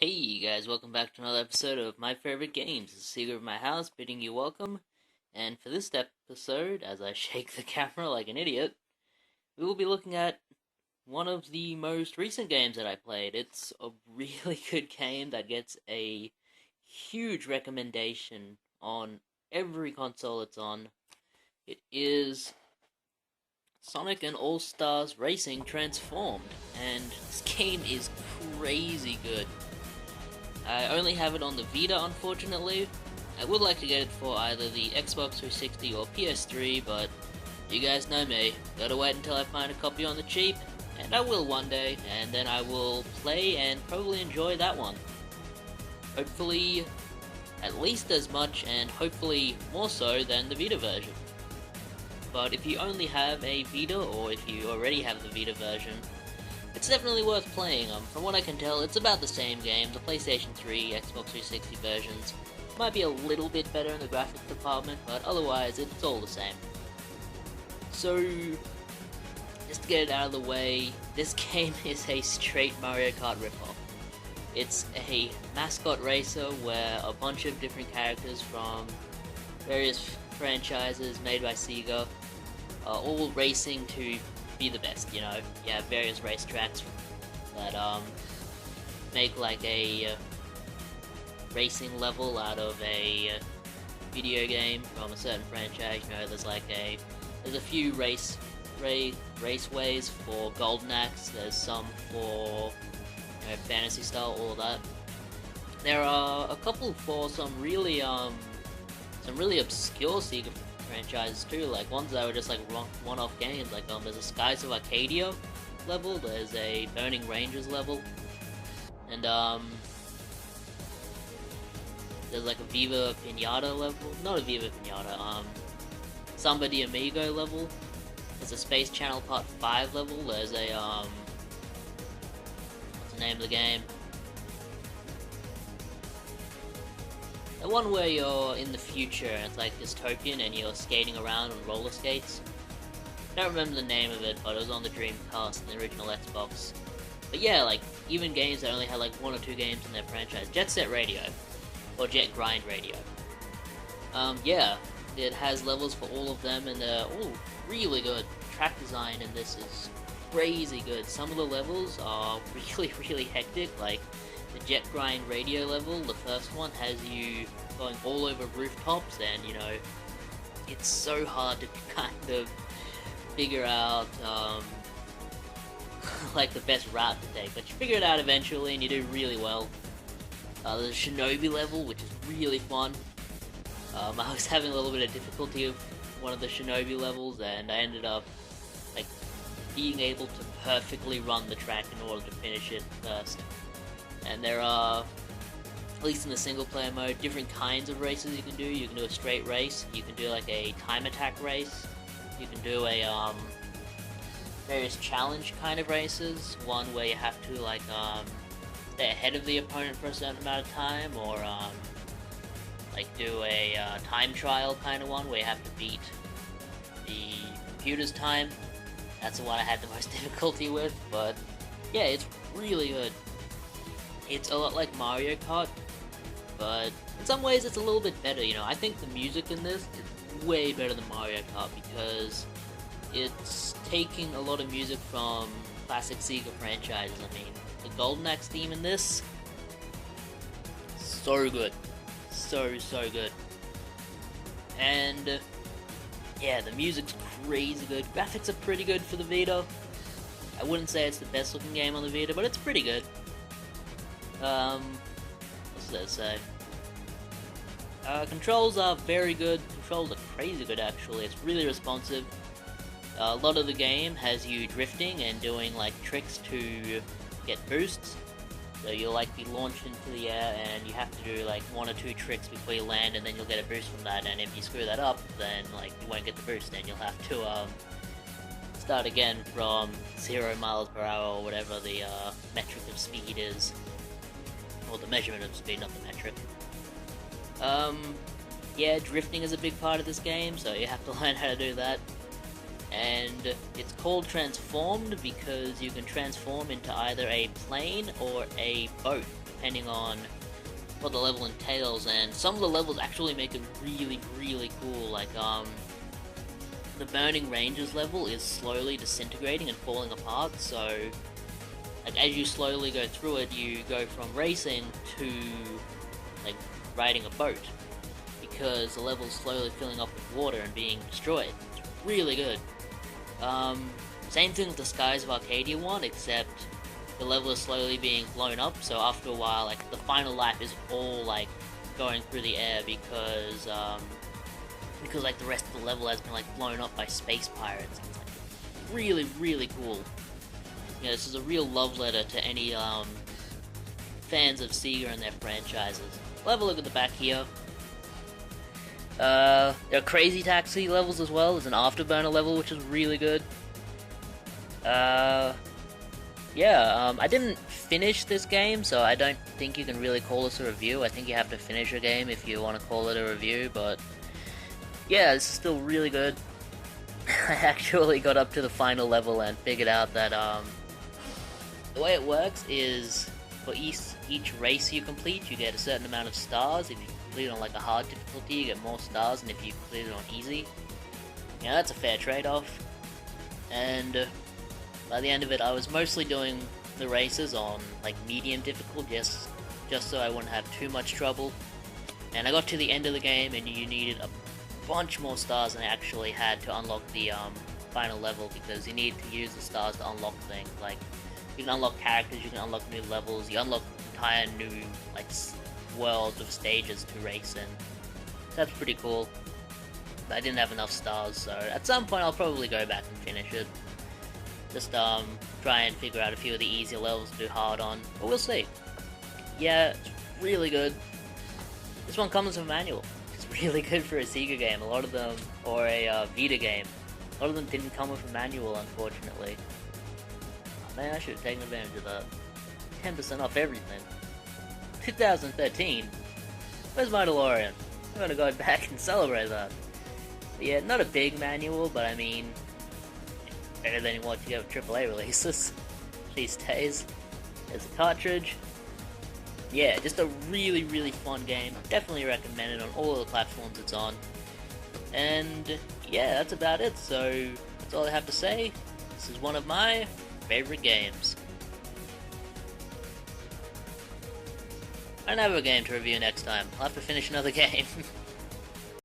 Hey you guys, welcome back to another episode of My Favorite Games. It's Sega of my house bidding you welcome. And for this episode, as I shake the camera like an idiot, we will be looking at one of the most recent games that I played. It's a really good game that gets a huge recommendation on every console it's on. It is Sonic and All-Stars Racing Transformed, and this game is crazy good. I only have it on the Vita, unfortunately. I would like to get it for either the Xbox 360 or PS3, but you guys know me. Gotta wait until I find a copy on the cheap, and I will one day, and then I will play and probably enjoy that one. Hopefully, at least as much, and hopefully more so than the Vita version. But if you only have a Vita, or if you already have the Vita version, it's definitely worth playing. From what I can tell, it's about the same game. The PlayStation 3, Xbox 360 versions might be a little bit better in the graphics department, but otherwise it's all the same. So, just to get it out of the way, this game is a straight Mario Kart ripoff. It's a mascot racer where a bunch of different characters from various franchises made by Sega are all racing to be the best, you know. You have various racetracks that make like a racing level out of a video game from a certain franchise. You know, there's a few raceways for Golden Axe. There's some for Fantasy Star, all of that. There are a couple for some really obscure Sega franchises too, like ones that were just like one-off games. Like there's a Skies of Arcadia level, there's a Burning Rangers level, and there's like a Viva Pinata level, not a Viva Pinata, Samba de Amigo level. There's a Space Channel Part 5 level. There's a what's the name of the game? The one where you're in the future and it's like dystopian and you're skating around on roller skates. I don't remember the name of it, but it was on the Dreamcast and the original Xbox. But yeah, like, even games that only had like one or two games in their franchise. Jet Set Radio. Or Jet Grind Radio. Yeah, it has levels for all of them and they're all really good. Track design in this is crazy good. Some of the levels are really hectic, like the Jet Grind Radio level, the first one, has you going all over rooftops, and you know, it's so hard to kind of figure out like the best route to take, but you figure it out eventually and you do really well. The Shinobi level, which is really fun. I was having a little bit of difficulty with one of the Shinobi levels, and I ended up like being able to perfectly run the track in order to finish it first. And there are, at least in the single player mode, different kinds of races you can do. You can do a straight race, you can do like a time attack race, you can do a various challenge kind of races, one where you have to like stay ahead of the opponent for a certain amount of time, or like do a time trial kind of one where you have to beat the computer's time. That's the one I had the most difficulty with, but yeah, it's really good. It's a lot like Mario Kart, but in some ways it's a little bit better, you know. I think the music in this is way better than Mario Kart because it's taking a lot of music from classic Sega franchises. I mean, the Golden Axe theme in this, so good. So good. And yeah, the music's crazy good. Graphics are pretty good for the Vita. I wouldn't say it's the best looking game on the Vita, but it's pretty good. What's that say? Controls are very good. Controls are crazy good, actually. It's really responsive. A lot of the game has you drifting and doing like tricks to get boosts. So you'll like be launched into the air and you have to do like one or two tricks before you land, and then you'll get a boost from that, and if you screw that up, then like you won't get the boost and you'll have to start again from 0 miles per hour or whatever the metric of speed is. Or the measurement of speed, not the metric. Yeah, drifting is a big part of this game, so you have to learn how to do that. And it's called Transformed because you can transform into either a plane or a boat. depending on what the level entails, and some of the levels actually make it really, really cool. Like, the Burning Ranges level is slowly disintegrating and falling apart, so like as you slowly go through it, you go from racing to like riding a boat, because the level's slowly filling up with water and being destroyed. It's really good. Same thing with the Skies of Arcadia one, except the level is slowly being blown up, so after a while, like, the final lap is all, like, going through the air because, like, the rest of the level has been, like, blown up by space pirates. It's, like, really, really cool. Yeah, this is a real love letter to any, fans of Sega and their franchises. We'll have a look at the back here. There are Crazy Taxi levels as well. There's an Afterburner level, which is really good. I didn't finish this game, so I don't think you can really call this a review. I think you have to finish a game if you want to call it a review, but yeah, this is still really good. I actually got up to the final level and figured out that the way it works is for each race you complete, you get a certain amount of stars. If you complete it on like a hard difficulty, you get more stars, and if you complete it on easy, yeah, that's a fair trade-off. And by the end of it, I was mostly doing the races on like medium difficult, just so I wouldn't have too much trouble. And I got to the end of the game, and you needed a bunch more stars than I actually had to unlock the final level, because you need to use the stars to unlock things. Like, you can unlock characters, you can unlock new levels, you unlock entire new like worlds of stages to race in. That's pretty cool. But I didn't have enough stars, so at some point I'll probably go back and finish it. Just try and figure out a few of the easier levels to do hard on, but we'll see. Yeah, it's really good. This one comes with a manual. It's really good for a Sega game. A lot of them, or a Vita game, a lot of them didn't come with a manual, unfortunately. Oh, man, I should have taken advantage of that. 10% off everything. 2013? Where's my DeLorean? I'm gonna go back and celebrate that. But yeah, not a big manual, but I mean, better than what you get with AAA releases these days. There's a cartridge. Yeah, just a really, really fun game. Definitely recommend it on all of the platforms it's on. And yeah, that's about it. So that's all I have to say. This is one of my favorite games. I don't have a game to review next time. I'll have to finish another game.